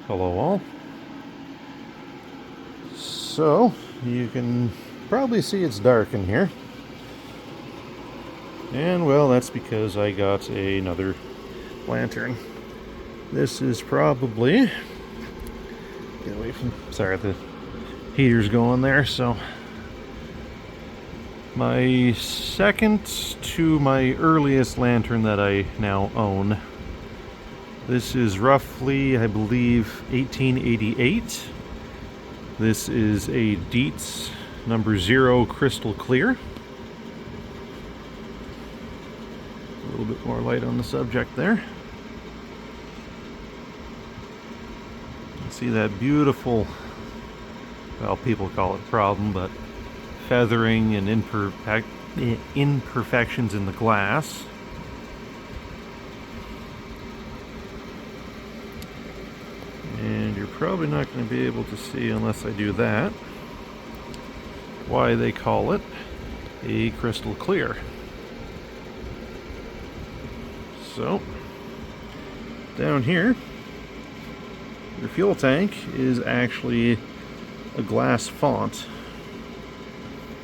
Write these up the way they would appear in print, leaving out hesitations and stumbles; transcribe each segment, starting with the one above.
Hello all. So, you can probably see it's dark in here. And well, that's because I got another lantern. This is probably... Get away from... Sorry, the heater's going there, so... My second to my earliest lantern that I now own. This is roughly, I believe, 1888. This is a Dietz No.0 crystal clear. A little bit more light on the subject there. You can see that beautiful, well, people call it problem, but feathering and imperfections in the glass. And you're probably not going to be able to see, unless I do that, why they call it a crystal clear. So, down here, your fuel tank is actually a glass font.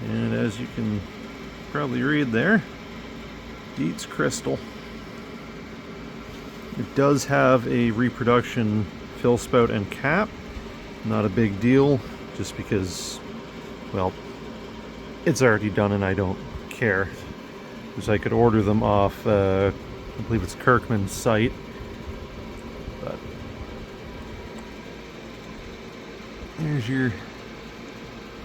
And as you can probably read there, Dietz crystal. It does have a reproduction fill spout and cap. Not a big deal, just because, well, it's already done and I don't care. Because I could order them off, I believe it's Kirkman's site. But there's your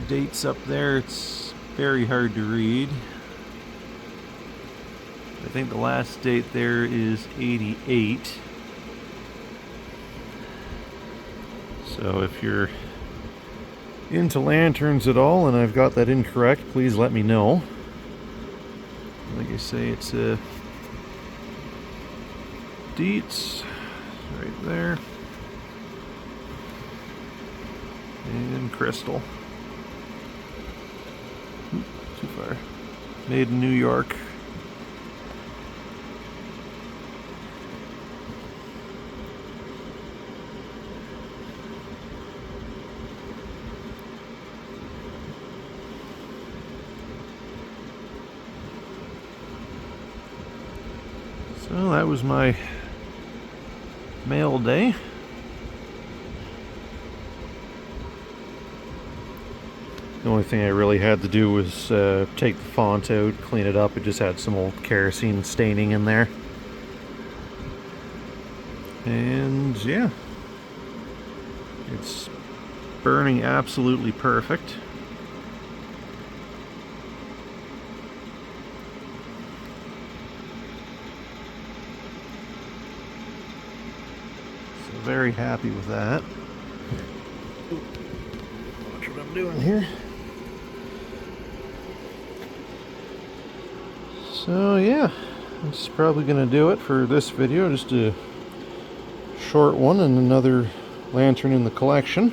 dates up there. It's very hard to read. I think the last date there is 88. So if you're into lanterns at all and I've got that incorrect, please let me know. Like I say, it's a Dietz right there. And crystal. Too far. Made in New York. So that was my mail day. The only thing I really had to do was take the font out, clean it up. It just had some old kerosene staining in there. And yeah, it's burning absolutely perfect. So very happy with that. Watch what I'm doing here. So yeah, that's probably going to do it for this video. Just a short one and another lantern in the collection.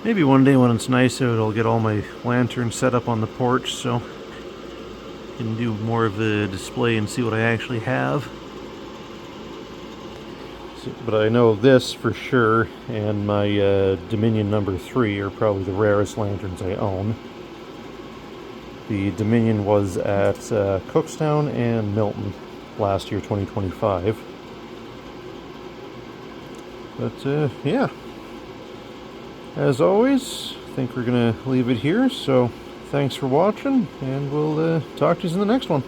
Maybe one day when it's nice out, I'll get all my lanterns set up on the porch so I can do more of a display and see what I actually have. So, but I know this for sure, and my Dominion #3 are probably the rarest lanterns I own. The Dominion was at Cookstown and Milton last year, 2025. But yeah, as always, I think we're gonna leave it here. So thanks for watching, and we'll talk to you in the next one.